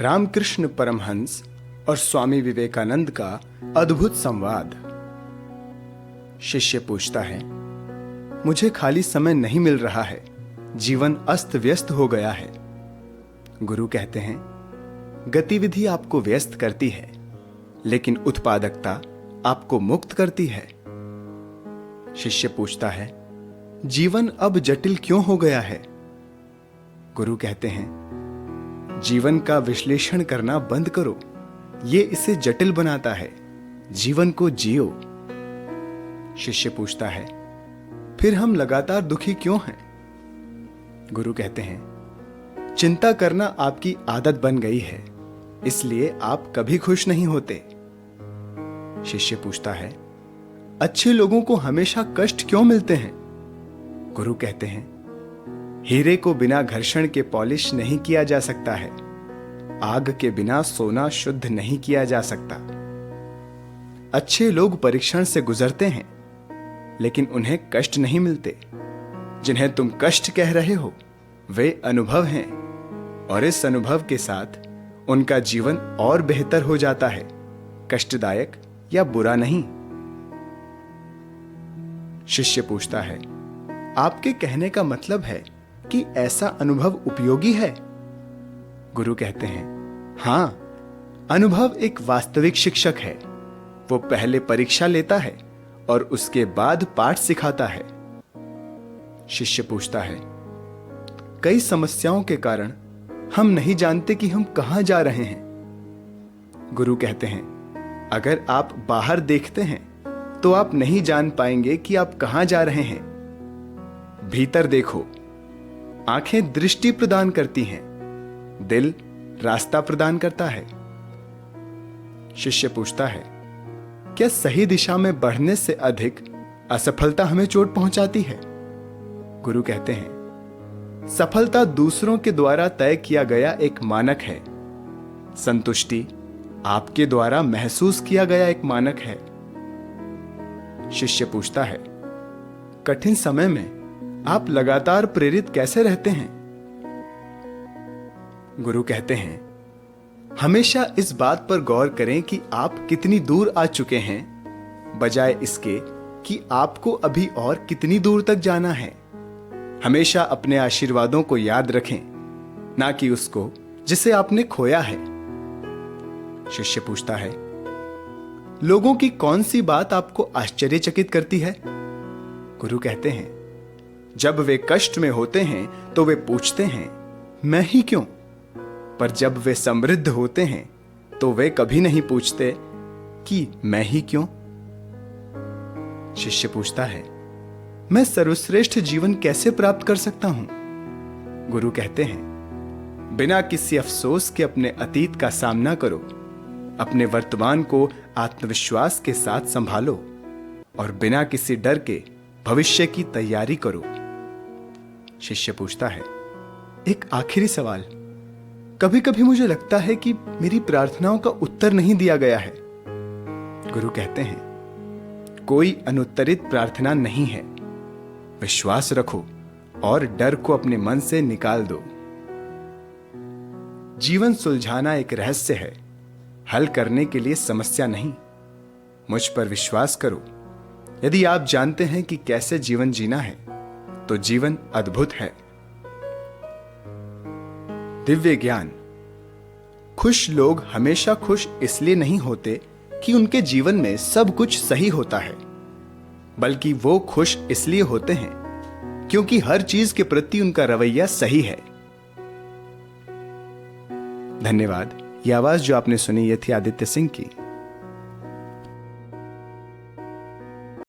रामकृष्ण परमहंस और स्वामी विवेकानंद का अद्भुत संवाद। शिष्य पूछता है, मुझे खाली समय नहीं मिल रहा है, जीवन अस्त व्यस्त हो गया है। गुरु कहते हैं, गतिविधि आपको व्यस्त करती है, लेकिन उत्पादकता आपको मुक्त करती है। शिष्य पूछता है, जीवन अब जटिल क्यों हो गया है? गुरु कहते हैं, जीवन का विश्लेषण करना बंद करो, ये इसे जटिल बनाता है। जीवन को जियो। शिष्य पूछता है, फिर हम लगातार दुखी क्यों हैं? गुरु कहते हैं, चिंता करना आपकी आदत बन गई है, इसलिए आप कभी खुश नहीं होते। शिष्य पूछता है, अच्छे लोगों को हमेशा कष्ट क्यों मिलते हैं? गुरु कहते हैं, हीरे को बिना घर्षण के पॉलिश नहीं किया जा सकता है। आग के बिना सोना शुद्ध नहीं किया जा सकता। अच्छे लोग परीक्षण से गुजरते हैं, लेकिन उन्हें कष्ट नहीं मिलते। जिन्हें तुम कष्ट कह रहे हो, वे अनुभव हैं, और इस अनुभव के साथ उनका जीवन और बेहतर हो जाता है, कष्टदायक या बुरा नहीं। शिष्य पूछता है, आपके कहने का मतलब है कि ऐसा अनुभव उपयोगी है? गुरु कहते हैं, हां, अनुभव एक वास्तविक शिक्षक है। वो पहले परीक्षा लेता है और उसके बाद पाठ सिखाता है। शिष्य पूछता है, कई समस्याओं के कारण हम नहीं जानते कि हम कहां जा रहे हैं। गुरु कहते हैं, अगर आप बाहर देखते हैं तो आप नहीं जान पाएंगे कि आप कहां जा रहे हैं। भीतर देखो। आंखें दृष्टि प्रदान करती हैं, दिल रास्ता प्रदान करता है। शिष्य पूछता है, क्या सही दिशा में बढ़ने से अधिक असफलता हमें चोट पहुंचाती है? गुरु कहते हैं, सफलता दूसरों के द्वारा तय किया गया एक मानक है। संतुष्टि आपके द्वारा महसूस किया गया एक मानक है। शिष्य पूछता है, कठिन समय में आप लगातार प्रेरित कैसे रहते हैं? गुरु कहते हैं, हमेशा इस बात पर गौर करें कि आप कितनी दूर आ चुके हैं, बजाय इसके कि आपको अभी और कितनी दूर तक जाना है। हमेशा अपने आशीर्वादों को याद रखें, ना कि उसको जिसे आपने खोया है। शिष्य पूछता है, लोगों की कौन सी बात आपको आश्चर्यचकित करती है? गुरु कहते हैं, जब वे कष्ट में होते हैं तो वे पूछते हैं, मैं ही क्यों? पर जब वे समृद्ध होते हैं तो वे कभी नहीं पूछते कि मैं ही क्यों। शिष्य पूछता है, मैं सर्वश्रेष्ठ जीवन कैसे प्राप्त कर सकता हूं? गुरु कहते हैं, बिना किसी अफसोस के अपने अतीत का सामना करो, अपने वर्तमान को आत्मविश्वास के साथ संभालो और बिना किसी डर के भविष्य की तैयारी करो। शिष्य पूछता है, एक आखिरी सवाल। कभी कभी मुझे लगता है कि मेरी प्रार्थनाओं का उत्तर नहीं दिया गया है। गुरु कहते हैं, कोई अनुत्तरित प्रार्थना नहीं है। विश्वास रखो और डर को अपने मन से निकाल दो। जीवन सुलझाना एक रहस्य है, हल करने के लिए समस्या नहीं। मुझ पर विश्वास करो। यदि आप जानते हैं कि कैसे जीवन जीना है, तो जीवन अद्भुत है। दिव्य ज्ञान। खुश लोग हमेशा खुश इसलिए नहीं होते कि उनके जीवन में सब कुछ सही होता है, बल्कि वो खुश इसलिए होते हैं क्योंकि हर चीज के प्रति उनका रवैया सही है। धन्यवाद। यह आवाज जो आपने सुनी, यह थी आदित्य सिंह की।